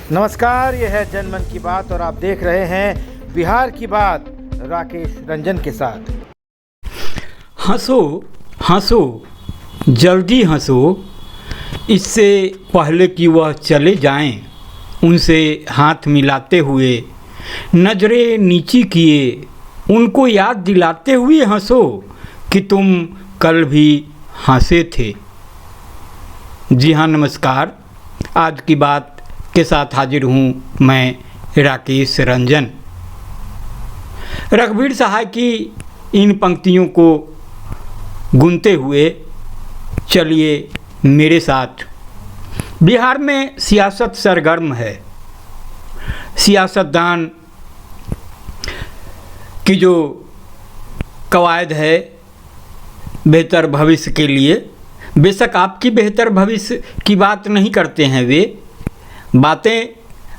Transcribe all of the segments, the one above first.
नमस्कार, यह है जनमन की बात और आप देख रहे हैं बिहार की बात राकेश रंजन के साथ। हंसो हंसो जल्दी हंसो, इससे पहले कि वह चले जाएं, उनसे हाथ मिलाते हुए नजरें नीची किए, उनको याद दिलाते हुए हंसो कि तुम कल भी हंसे थे। जी हाँ, नमस्कार। आज की बात के साथ हाजिर हूँ मैं राकेश रंजन। रघुवीर सहाय की इन पंक्तियों को गुनते हुए चलिए मेरे साथ। बिहार में सियासत सरगर्म है। सियासतदान की जो कवायद है बेहतर भविष्य के लिए, बेशक आपकी बेहतर भविष्य की बात नहीं करते हैं, वे बातें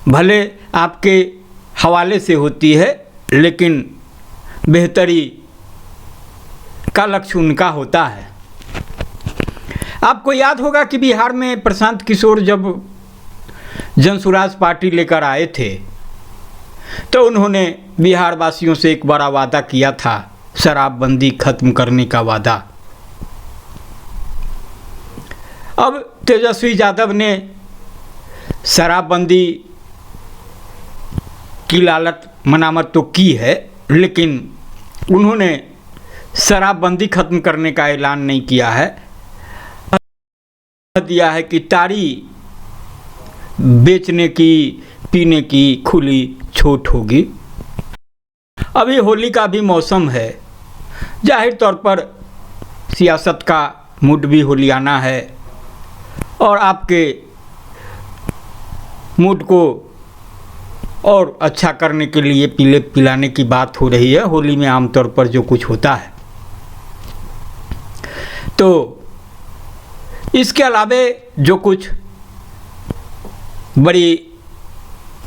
भले आपके हवाले से होती है, लेकिन बेहतरी का लक्ष्य उनका होता है। आपको याद होगा कि बिहार में प्रशांत किशोर जब जनसुराज पार्टी लेकर आए थे तो उन्होंने बिहार वासियों से एक बड़ा वादा किया था, शराबबंदी खत्म करने का वादा। अब तेजस्वी यादव ने शराबबंदी की लालच मनामत तो की है, लेकिन उन्होंने शराबबंदी खत्म करने का ऐलान नहीं किया है। दिया है कि ताड़ी बेचने की, पीने की खुली छूट होगी। अभी होली का भी मौसम है, जाहिर तौर पर सियासत का मूड भी होलियाना है और आपके मूड को और अच्छा करने के लिए पीले पिलाने की बात हो रही है। होली में आमतौर पर जो कुछ होता है, तो इसके अलावे जो कुछ बड़ी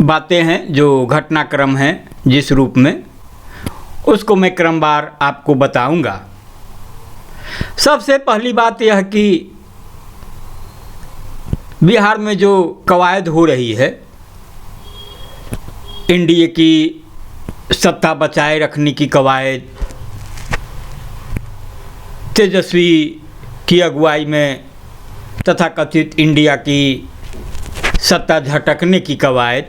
बातें हैं, जो घटनाक्रम हैं जिस रूप में, उसको मैं क्रमवार आपको बताऊंगा। सबसे पहली बात यह कि बिहार में जो कवायद हो रही है, एनडीए की सत्ता बचाए रखने की कवायद, तेजस्वी की अगुवाई में तथाकथित इंडिया की सत्ता झटकने की कवायद,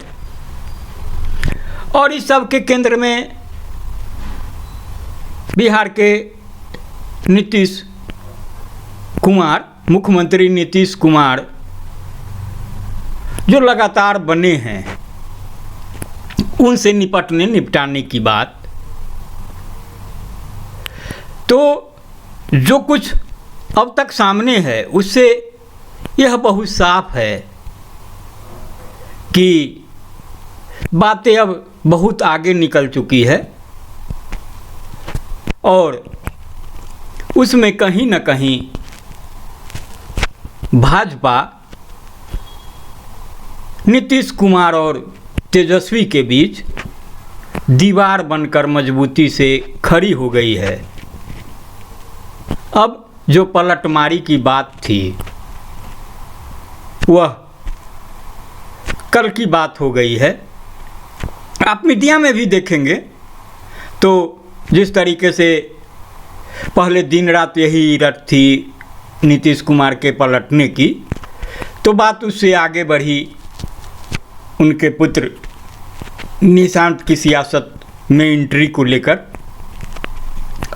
और इस सब के केंद्र में बिहार के नीतीश कुमार, मुख्यमंत्री नीतीश कुमार जो लगातार बने हैं, उनसे निपटाने की बात। तो जो कुछ अब तक सामने है उससे यह बहुत साफ है कि बातें अब बहुत आगे निकल चुकी है और उसमें कहीं न कहीं भाजपा नीतीश कुमार और तेजस्वी के बीच दीवार बनकर मजबूती से खड़ी हो गई है। अब जो पलटमारी की बात थी वह कल की बात हो गई है। आप मीडिया में भी देखेंगे तो जिस तरीके से पहले दिन रात यही रट थी नीतीश कुमार के पलटने की, तो बात उससे आगे बढ़ी उनके पुत्र निशांत की सियासत में एंट्री को लेकर,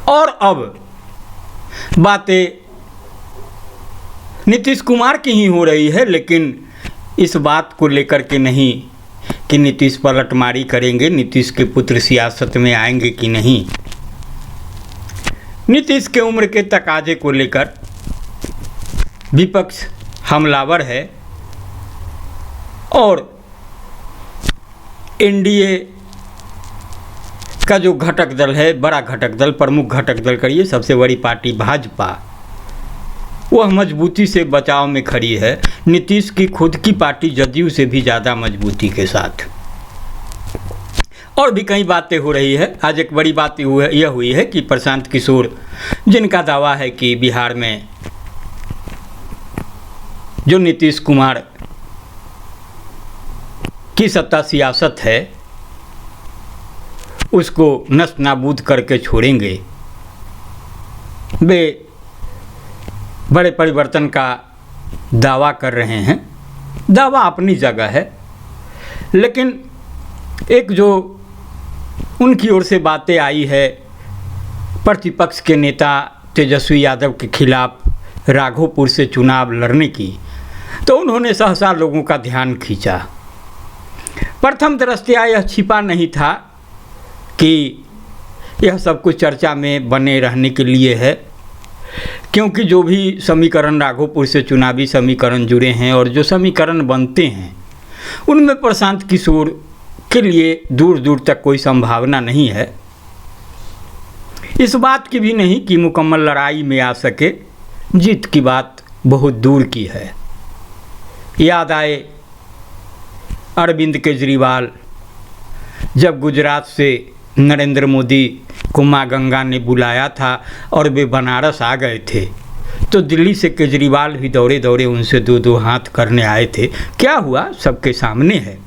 और अब बातें नीतीश कुमार की ही हो रही है, लेकिन इस बात को लेकर के नहीं कि नीतीश पलटमारी करेंगे, नीतीश के पुत्र सियासत में आएंगे कि नहीं। नीतीश के उम्र के तकाजे को लेकर विपक्ष हमलावर है और एनडीए का जो घटक दल है, बड़ा घटक दल, प्रमुख घटक दल करिए, सबसे बड़ी पार्टी भाजपा, वह मजबूती से बचाव में खड़ी है। नीतीश की खुद की पार्टी जदयू से भी ज़्यादा मजबूती के साथ। और भी कई बातें हो रही है। आज एक बड़ी बात यह हुई है कि प्रशांत किशोर, जिनका दावा है कि बिहार में जो नीतीश कुमार की सत्ता सियासत है उसको नष्ट नाबूद करके छोड़ेंगे। वे बड़े परिवर्तन का दावा कर रहे हैं, दावा अपनी जगह है, लेकिन एक जो उनकी ओर से बातें आई है प्रतिपक्ष के नेता तेजस्वी यादव के खिलाफ राघोपुर से चुनाव लड़ने की, तो उन्होंने सहसा लोगों का ध्यान खींचा। प्रथम दृष्टया यह छिपा नहीं था कि यह सब कुछ चर्चा में बने रहने के लिए है, क्योंकि जो भी समीकरण राघोपुर से चुनावी समीकरण जुड़े हैं और जो समीकरण बनते हैं उनमें प्रशांत किशोर के लिए दूर दूर तक कोई संभावना नहीं है। इस बात की भी नहीं कि मुकम्मल लड़ाई में आ सके, जीत की बात बहुत दूर की है। याद आए अरविंद केजरीवाल जब गुजरात से नरेंद्र मोदी को माँ गंगा ने बुलाया था और वे बनारस आ गए थे, तो दिल्ली से केजरीवाल भी दौड़े दौड़े उनसे दो दो हाथ करने आए थे। क्या हुआ सबके सामने है।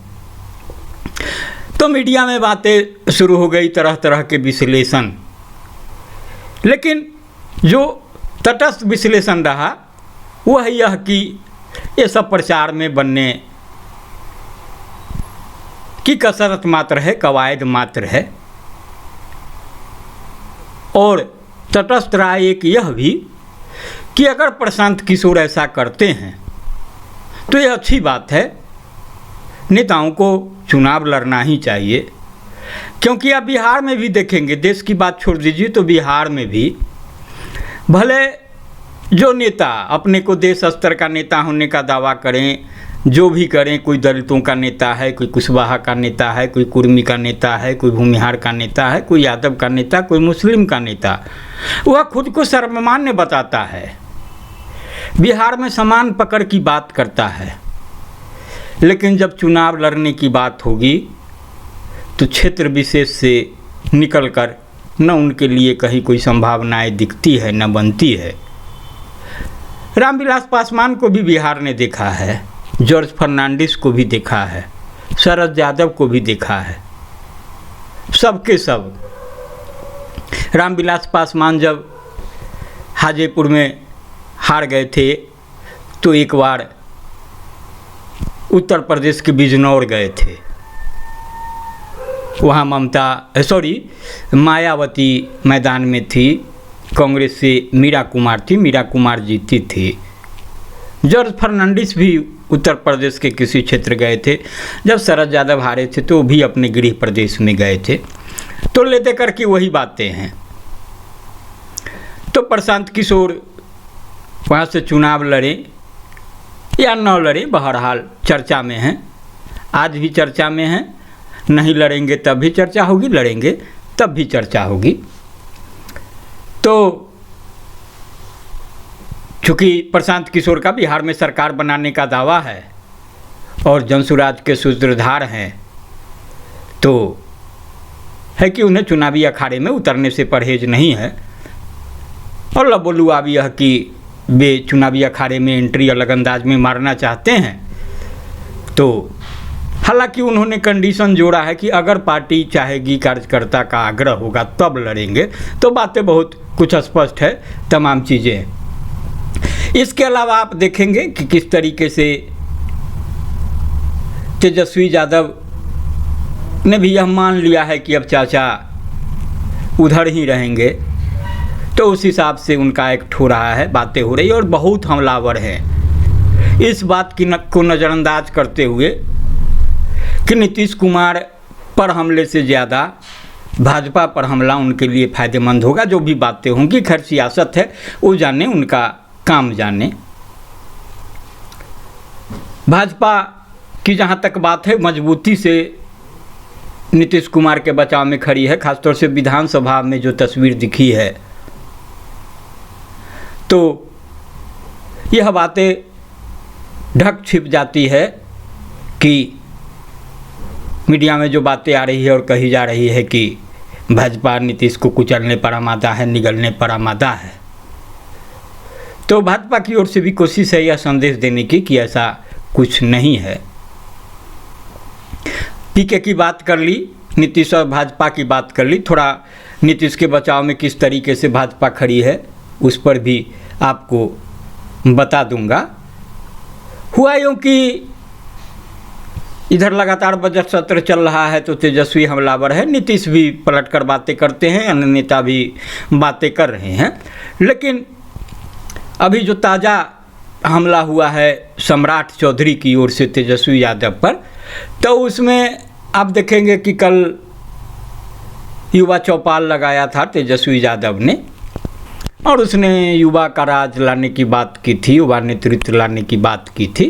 तो मीडिया में बातें शुरू हो गई, तरह तरह के विश्लेषण, लेकिन जो तटस्थ विश्लेषण रहा वह यह कि ये सब प्रचार में बनने की कसरत मात्र है, कवायद मात्र है। और तटस्थ राय एक यह भी कि अगर प्रशांत किशोर ऐसा करते हैं तो यह अच्छी बात है, नेताओं को चुनाव लड़ना ही चाहिए। क्योंकि आप बिहार में भी देखेंगे, देश की बात छोड़ दीजिए तो बिहार में भी भले जो नेता अपने को देश स्तर का नेता होने का दावा करें, जो भी करें, कोई दलितों का नेता है, कोई कुशवाहा का नेता है, कोई कुर्मी का नेता है, कोई भूमिहार का नेता है, कोई यादव का नेता, कोई मुस्लिम का नेता, वह खुद को सर्वमान्य बताता है, बिहार में समान पकड़ की बात करता है। लेकिन जब चुनाव लड़ने की बात होगी तो क्षेत्र विशेष से निकलकर न उनके लिए कहीं कोई संभावनाएं दिखती है न बनती है। रामविलास पासवान को भी बिहार ने देखा है, जॉर्ज फर्नांडिस को भी देखा है, शरद यादव को भी देखा है, सबके सब। रामविलास पासवान जब हाजीपुर में हार गए थे तो एक बार उत्तर प्रदेश के बिजनौर गए थे, वहाँ मायावती मैदान में थी, कांग्रेस से मीरा कुमार थी, मीरा कुमार जीती थी। जॉर्ज फर्नांडिस भी उत्तर प्रदेश के किसी क्षेत्र गए थे, जब शरद यादव हारे थे तो भी अपने गृह प्रदेश में गए थे। तो लेते करके वही बातें हैं। तो प्रशांत किशोर वहाँ से चुनाव लड़े या न लड़े, बहरहाल चर्चा में हैं, आज भी चर्चा में हैं। नहीं लड़ेंगे तब भी चर्चा होगी, लड़ेंगे तब भी चर्चा होगी। तो चूँकि प्रशांत किशोर का बिहार में सरकार बनाने का दावा है और जनसुराज के सूत्रधार हैं, तो है कि उन्हें चुनावी अखाड़े में उतरने से परहेज नहीं है। और लबोलू अब यह कि वे चुनावी अखाड़े में एंट्री अलग अंदाज में मारना चाहते हैं, तो हालांकि उन्होंने कंडीशन जोड़ा है कि अगर पार्टी चाहेगी, कार्यकर्ता का आग्रह होगा तब लड़ेंगे। तो बातें बहुत कुछ स्पष्ट है, तमाम चीज़ें। इसके अलावा आप देखेंगे कि किस तरीके से तेजस्वी यादव ने भी यह मान लिया है कि अब चाचा उधर ही रहेंगे, तो उस हिसाब से उनका एक ठो रहा है, बातें हो रही और बहुत हमलावर है इस बात की को नज़रअंदाज करते हुए कि नीतीश कुमार पर हमले से ज़्यादा भाजपा पर हमला उनके लिए फ़ायदेमंद होगा। जो भी बातें होंगी, खैर सियासत है, वो जाने, उनका काम जाने। भाजपा की जहाँ तक बात है, मजबूती से नीतीश कुमार के बचाव में खड़ी है। खासतौर से विधानसभा में जो तस्वीर दिखी है, तो यह बातें ढक छिप जाती है कि मीडिया में जो बातें आ रही है और कही जा रही है कि भाजपा नीतीश को कुचलने पर आमादा है, निगलने पर आमादा है। तो भाजपा की ओर से भी कोशिश है यह संदेश देने की कि ऐसा कुछ नहीं है। पीके की बात कर ली, नीतीश और भाजपा की बात कर ली, थोड़ा नीतीश के बचाव में किस तरीके से भाजपा खड़ी है उस पर भी आपको बता दूंगा। हुआ यूँ कि इधर लगातार बजट सत्र चल रहा है तो तेजस्वी हमलावर है, नीतीश भी पलटकर बातें करते हैं, अन्य नेता भी बातें कर रहे हैं। लेकिन अभी जो ताज़ा हमला हुआ है सम्राट चौधरी की ओर से तेजस्वी यादव पर, तो उसमें आप देखेंगे कि कल युवा चौपाल लगाया था तेजस्वी यादव ने, और उसने युवा का राज लाने की बात की थी, युवा नेतृत्व लाने की बात की थी।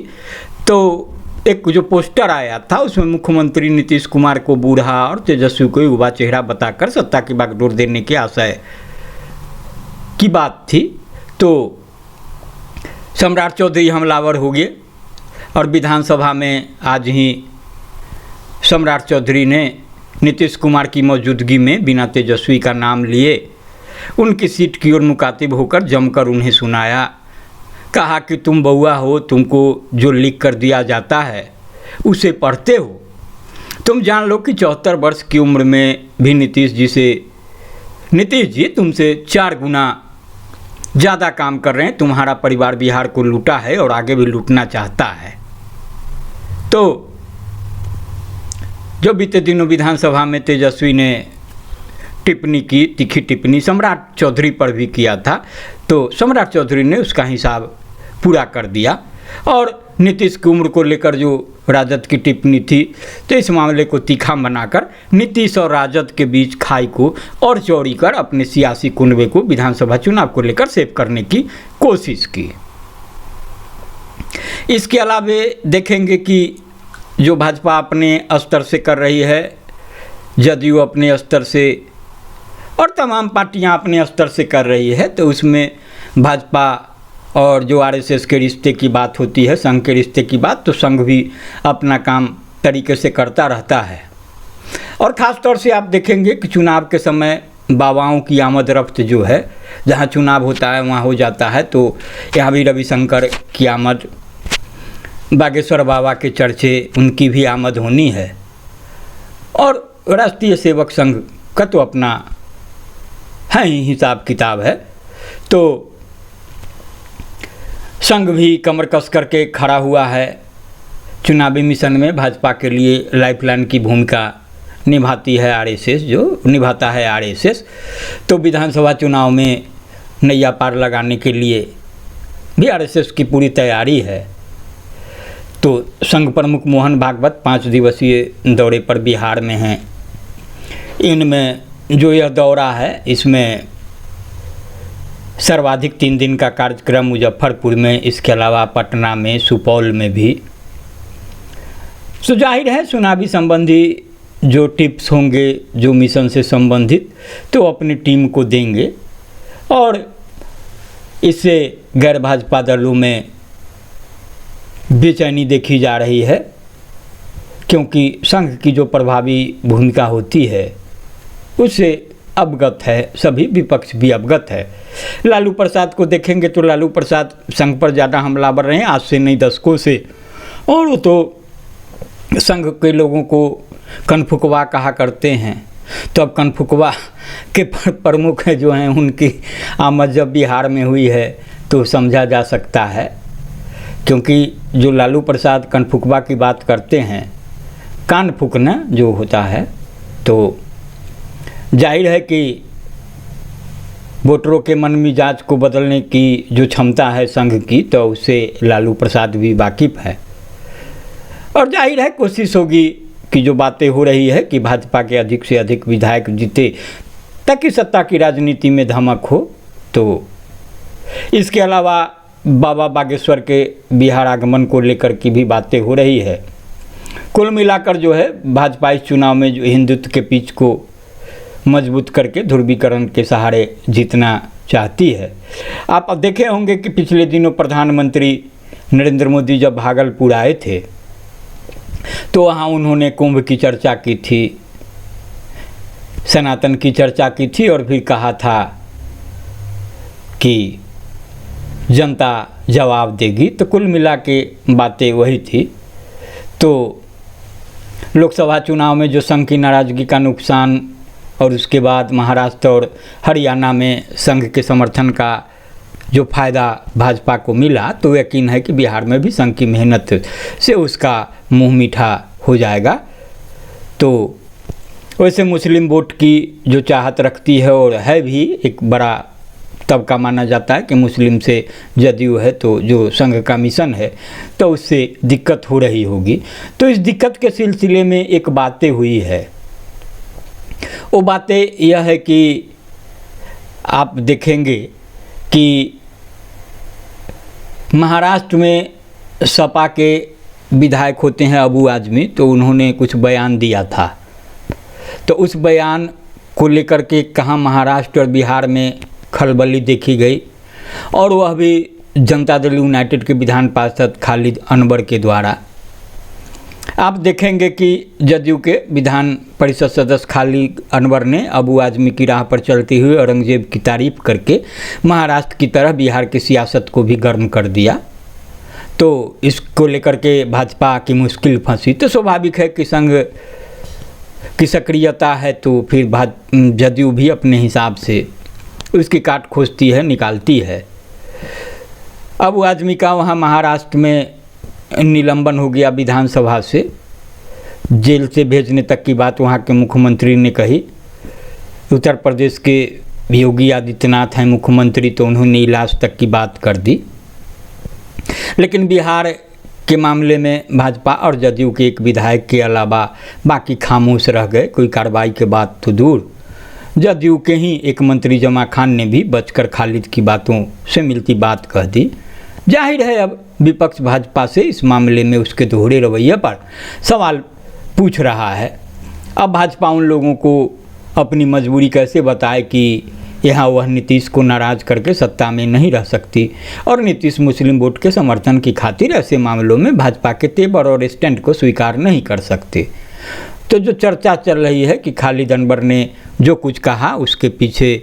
तो एक जो पोस्टर आया था उसमें मुख्यमंत्री नीतीश कुमार को बूढ़ा और तेजस्वी को युवा चेहरा बताकर सत्ता की बागडोर देने के आशय की बात थी। तो सम्राट चौधरी हमलावर हो गए और विधानसभा में आज ही सम्राट चौधरी ने नीतीश कुमार की मौजूदगी में बिना तेजस्वी का नाम लिए उनकी सीट की ओर मुखातिब होकर जमकर उन्हें सुनाया। कहा कि तुम बउआ हो, तुमको जो लिख कर दिया जाता है उसे पढ़ते हो। तुम जान लो कि 74 वर्ष की उम्र में भी नीतीश जी तुमसे 4 गुना ज़्यादा काम कर रहे हैं। तुम्हारा परिवार बिहार को लूटा है और आगे भी लूटना चाहता है। तो जो बीते दिनों विधानसभा में तेजस्वी ने टिप्पणी की, तीखी टिप्पणी सम्राट चौधरी पर भी किया था, तो सम्राट चौधरी ने उसका हिसाब पूरा कर दिया। और नीतीश की उम्र को लेकर जो राजद की टिप्पणी थी, तो इस मामले को तीखा बनाकर नीतीश और राजद के बीच खाई को और चौड़ी कर अपने सियासी कुनबे को विधानसभा चुनाव को लेकर सेव करने की कोशिश की। इसके अलावा देखेंगे कि जो भाजपा अपने स्तर से कर रही है, जदयू अपने स्तर से और तमाम पार्टियां अपने स्तर से कर रही है, तो उसमें भाजपा और जो आरएसएस के रिश्ते की बात होती है, संघ के रिश्ते की बात, तो संघ भी अपना काम तरीके से करता रहता है। और ख़ास तौर से आप देखेंगे कि चुनाव के समय बाबाओं की आमद रफ्त जो है, जहां चुनाव होता है वहां हो जाता है। तो यहाँ भी रविशंकर की आमद, बागेश्वर बाबा के चर्चे, उनकी भी आमद होनी है। और राष्ट्रीय सेवक संघ का तो अपना है ही हिसाब किताब है। तो संघ भी कमर कस करके खड़ा हुआ है। चुनावी मिशन में भाजपा के लिए लाइफलाइन की भूमिका निभाती है आरएसएस, जो निभाता है आरएसएस। तो विधानसभा चुनाव में नैया पार लगाने के लिए भी आरएसएस की पूरी तैयारी है। तो संघ प्रमुख मोहन भागवत 5 दिवसीय दौरे पर बिहार में हैं। इनमें जो यह दौरा है, इसमें सर्वाधिक 3 दिन का कार्यक्रम मुजफ्फरपुर में, इसके अलावा पटना में, सुपौल में भी। तो जाहिर है चुनावी संबंधी जो टिप्स होंगे, जो मिशन से संबंधित, तो अपनी टीम को देंगे। और इससे गैर भाजपा दलों में बेचैनी देखी जा रही है, क्योंकि संघ की जो प्रभावी भूमिका होती है उससे अवगत है, सभी विपक्ष भी अवगत है। लालू प्रसाद को देखेंगे तो लालू प्रसाद संघ पर ज़्यादा हमलावर रहे, आज से नहीं दशकों से। और वो तो संघ के लोगों को कनफुकवा कहा करते हैं। तो अब कनफुकवा के प्रमुख जो हैं, उनकी आमद जब बिहार में हुई है तो समझा जा सकता है। क्योंकि जो लालू प्रसाद कनफुकवा की बात करते हैं, कान फूकना जो होता है, तो जाहिर है कि वोटरों के मन मिजाज को बदलने की जो क्षमता है संघ की, तो उससे लालू प्रसाद भी वाकिफ़ है। और जाहिर है कोशिश होगी कि जो बातें हो रही है कि भाजपा के अधिक से अधिक विधायक जीते ताकि सत्ता की राजनीति में धमक हो। तो इसके अलावा बाबा बागेश्वर के बिहार आगमन को लेकर की भी बातें हो रही है। कुल मिलाकर जो है भाजपा इस चुनाव में जो हिंदुत्व के पिच को मजबूत करके ध्रुवीकरण के सहारे जीतना चाहती है। आप अब देखे होंगे कि पिछले दिनों प्रधानमंत्री नरेंद्र मोदी जब भागलपुर आए थे, तो वहाँ उन्होंने कुंभ की चर्चा की थी, सनातन की चर्चा की थी, और फिर कहा था कि जनता जवाब देगी। तो कुल मिला के बातें वही थी। तो लोकसभा चुनाव में जो संघ की नाराज़गी का नुकसान और उसके बाद महाराष्ट्र और हरियाणा में संघ के समर्थन का जो फ़ायदा भाजपा को मिला, तो यकीन है कि बिहार में भी संघ की मेहनत से उसका मुंह मीठा हो जाएगा। तो वैसे मुस्लिम वोट की जो चाहत रखती है और है भी, एक बड़ा तबका माना जाता है कि मुस्लिम से जदयू है तो जो संघ का मिशन है तो उससे दिक्कत हो रही होगी। तो इस दिक्कत के सिलसिले में एक बातें हुई है। वो बातें यह है कि आप देखेंगे कि महाराष्ट्र में सपा के विधायक होते हैं अबू आजमी, तो उन्होंने कुछ बयान दिया था। तो उस बयान को लेकर के कहाँ महाराष्ट्र और बिहार में खलबली देखी गई, और वह भी जनता दल यूनाइटेड के विधान पार्षद खालिद अनवर के द्वारा। आप देखेंगे कि जदयू के विधान परिषद सदस्य खालिद अनवर ने अबू आजमी की राह पर चलते हुए औरंगजेब की तारीफ करके महाराष्ट्र की तरह बिहार की सियासत को भी गर्म कर दिया। तो इसको लेकर के भाजपा की मुश्किल फंसी। तो स्वाभाविक है कि संघ की सक्रियता है तो फिर जदयू भी अपने हिसाब से उसकी काट खोजती है, निकालती है। अब आदमी का वहाँ महाराष्ट्र में निलंबन हो गया विधानसभा से, जेल से भेजने तक की बात वहाँ के मुख्यमंत्री ने कही। उत्तर प्रदेश के योगी आदित्यनाथ हैं मुख्यमंत्री, तो उन्होंने इलाज तक की बात कर दी। लेकिन बिहार के मामले में भाजपा और जदयू के एक विधायक के अलावा बाकी खामोश रह गए। कोई कार्रवाई के बाद तो दूर, जदयू के ही एक मंत्री जमा खान ने भी बचकर खालिद की बातों से मिलती बात कह दी। जाहिर है अब विपक्ष भाजपा से इस मामले में उसके दोहरे रवैये पर सवाल पूछ रहा है। अब भाजपा उन लोगों को अपनी मजबूरी कैसे बताए कि यहाँ वह नीतीश को नाराज़ करके सत्ता में नहीं रह सकती, और नीतीश मुस्लिम वोट के समर्थन की खातिर ऐसे मामलों में भाजपा के तेवर और स्टैंड को स्वीकार नहीं कर सकते। तो जो चर्चा चल रही है कि खालिद अनवर ने जो कुछ कहा उसके पीछे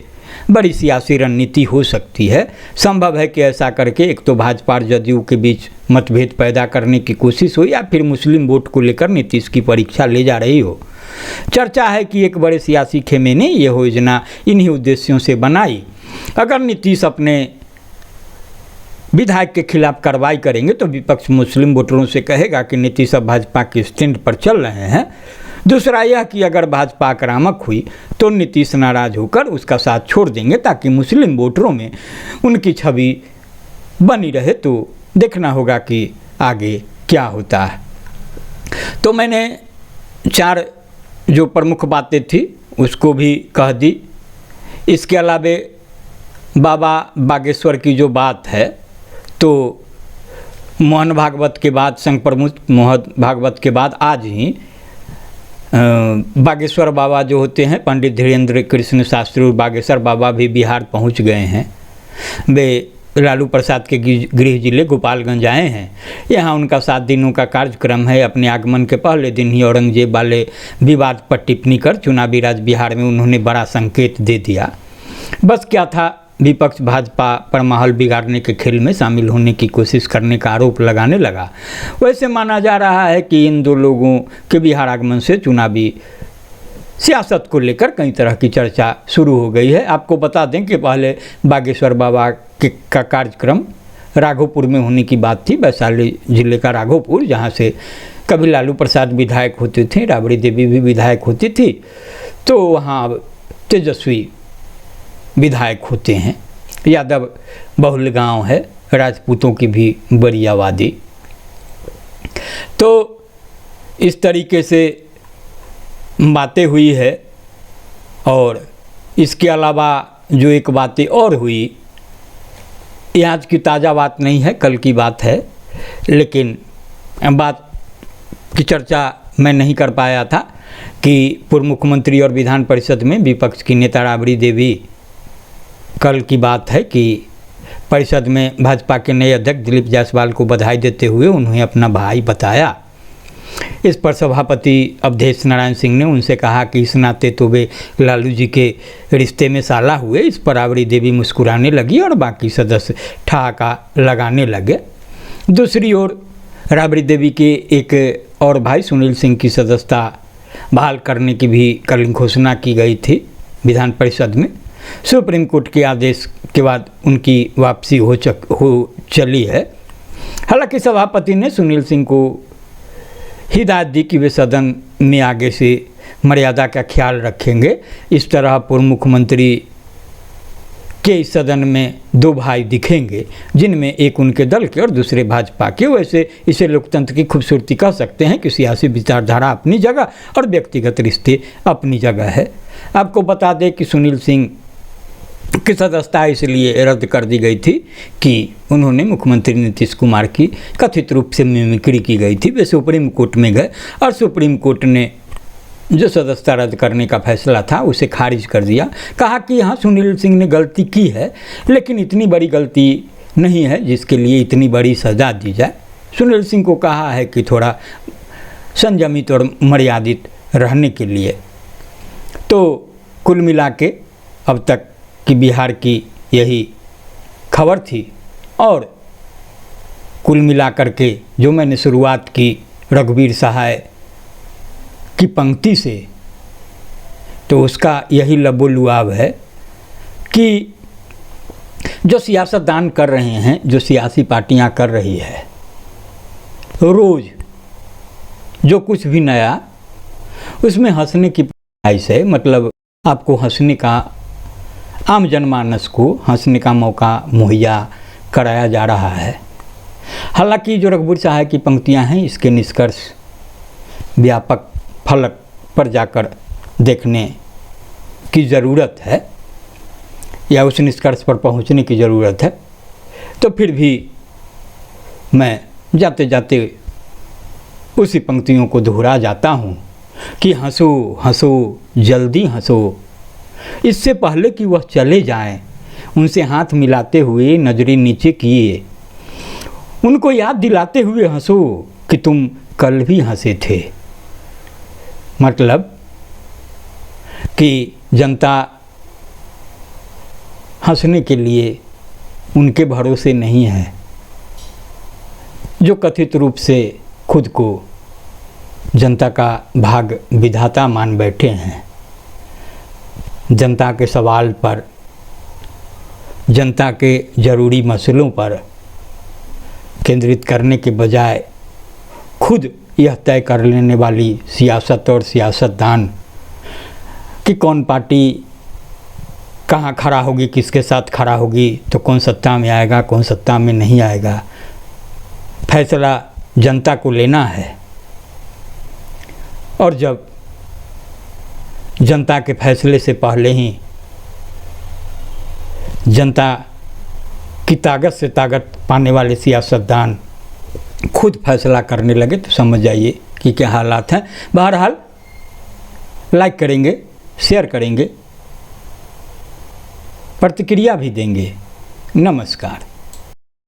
बड़ी सियासी रणनीति हो सकती है। संभव है कि ऐसा करके एक तो भाजपा और जदयू के बीच मतभेद पैदा करने की कोशिश हो, या फिर मुस्लिम वोट को लेकर नीतीश की परीक्षा ले जा रही हो। चर्चा है कि एक बड़े सियासी खेमे ने यह योजना इन्हीं उद्देश्यों से बनाई। अगर नीतीश अपने विधायक के खिलाफ कार्रवाई करेंगे तो विपक्ष मुस्लिम वोटरों से कहेगा कि नीतीश अब भाजपा के स्टैंड पर चल रहे हैं। दूसरा यह कि अगर भाजपा आक्रामक हुई तो नीतीश नाराज होकर उसका साथ छोड़ देंगे, ताकि मुस्लिम वोटरों में उनकी छवि बनी रहे। तो देखना होगा कि आगे क्या होता है। तो मैंने 4 जो प्रमुख बातें थी उसको भी कह दी। इसके अलावे बाबा बागेश्वर की जो बात है, तो मोहन भागवत के बाद, संघ प्रमुख मोहन भागवत के बाद आज ही बागेश्वर बाबा जो होते हैं पंडित धीरेन्द्र कृष्ण शास्त्री बागेश्वर बाबा भी बिहार पहुंच गए हैं। वे लालू प्रसाद के गृह जिले गोपालगंज आए हैं। यहाँ उनका 7 दिनों का कार्यक्रम है। अपने आगमन के पहले दिन ही औरंगजेब वाले विवाद पर टिप्पणी कर चुनावी राज बिहार में उन्होंने बड़ा संकेत दे दिया। बस क्या था, विपक्ष भाजपा पर माहौल बिगाड़ने के खेल में शामिल होने की कोशिश करने का आरोप लगाने लगा। वैसे माना जा रहा है कि इन 2 लोगों के बिहार आगमन से चुनावी सियासत को लेकर कई तरह की चर्चा शुरू हो गई है। आपको बता दें कि पहले बागेश्वर बाबा का कार्यक्रम राघोपुर में होने की बात थी, वैशाली जिले का राघोपुर, जहाँ से कभी लालू प्रसाद विधायक होते थे, राबड़ी देवी भी विधायक होती थी। तो वहाँ तेजस्वी विधायक होते हैं। यादव बहुल गांव है, राजपूतों की भी बड़ी आबादी। तो इस तरीके से बातें हुई है। और इसके अलावा जो एक बातें और हुई, ये आज की ताज़ा बात नहीं है, कल की बात है, लेकिन बात की चर्चा मैं नहीं कर पाया था कि पूर्व मुख्यमंत्री और विधान परिषद में विपक्ष की नेता राबड़ी देवी, कल की बात है कि परिषद में भाजपा के नए अध्यक्ष दिलीप जायसवाल को बधाई देते हुए उन्हें अपना भाई बताया। इस पर सभापति अवधेश नारायण सिंह ने उनसे कहा कि इस नाते तो वे लालू जी के रिश्ते में साला हुए। इस पर राबड़ी देवी मुस्कुराने लगी और बाकी सदस्य ठहाका लगाने लगे। दूसरी ओर राबड़ी देवी के एक और भाई सुनील सिंह की सदस्यता बहाल करने की भी कल घोषणा की गई थी विधान परिषद में। सुप्रीम कोर्ट के आदेश के बाद उनकी वापसी हो चली है। हालांकि सभापति ने सुनील सिंह को हिदायत दी कि वे सदन में आगे से मर्यादा का ख्याल रखेंगे। इस तरह पूर्व मुख्यमंत्री के इस सदन में दो भाई दिखेंगे, जिनमें एक उनके दल के और दूसरे भाजपा के। वैसे इसे लोकतंत्र की खूबसूरती कह सकते हैं कि सियासी विचारधारा अपनी जगह और व्यक्तिगत रिश्ते अपनी जगह है। आपको बता दें कि सुनील सिंह की सदस्यता इसलिए रद्द कर दी गई थी कि उन्होंने मुख्यमंत्री नीतीश कुमार की कथित रूप से मिमिक्री की गई थी। वे सुप्रीम कोर्ट में गए और सुप्रीम कोर्ट ने जो सदस्यता रद्द करने का फैसला था उसे खारिज कर दिया। कहा कि हाँ, सुनील सिंह ने गलती की है, लेकिन इतनी बड़ी गलती नहीं है जिसके लिए इतनी बड़ी सज़ा दी जाए। सुनील सिंह को कहा है कि थोड़ा संयमित और मर्यादित रहने के लिए। तो कुल मिला के अब तक कि बिहार की यही खबर थी। और कुल मिलाकर के जो मैंने शुरुआत की रघुवीर सहाय की पंक्ति से, तो उसका यही लबोलुआब है कि जो सियासतदान कर रहे हैं, जो सियासी पार्टियां कर रही है, रोज़ जो कुछ भी नया उसमें हंसने की गुंजाइश है। मतलब आपको हंसने का, आम जनमानस को हंसने का मौका मुहैया कराया जा रहा है। हालांकि जो रघुवीर सहाय की पंक्तियां हैं, इसके निष्कर्ष व्यापक फलक पर जाकर देखने की ज़रूरत है, या उस निष्कर्ष पर पहुंचने की ज़रूरत है। तो फिर भी मैं जाते जाते उसी पंक्तियों को दोहरा जाता हूँ कि हंसो हंसो जल्दी हंसो, इससे पहले कि वह चले जाएं, उनसे हाथ मिलाते हुए नजरें नीचे किए, उनको याद दिलाते हुए हंसो कि तुम कल भी हंसे थे। मतलब कि जनता हंसने के लिए उनके भरोसे नहीं है, जो कथित रूप से खुद को जनता का भाग विधाता मान बैठे हैं। जनता के सवाल पर, जनता के ज़रूरी मसलों पर केंद्रित करने के बजाय खुद यह तय कर लेने वाली सियासत और सियासतदान कि कौन पार्टी कहाँ खड़ा होगी, किसके साथ खड़ा होगी, तो कौन सत्ता में आएगा, कौन सत्ता में नहीं आएगा, फैसला जनता को लेना है। और जब जनता के फैसले से पहले ही जनता की ताकत से ताकत पाने वाले सियासतदान खुद फैसला करने लगे, तो समझ जाइए कि क्या हालात हैं। बहरहाल लाइक करेंगे, शेयर करेंगे, प्रतिक्रिया भी देंगे। नमस्कार।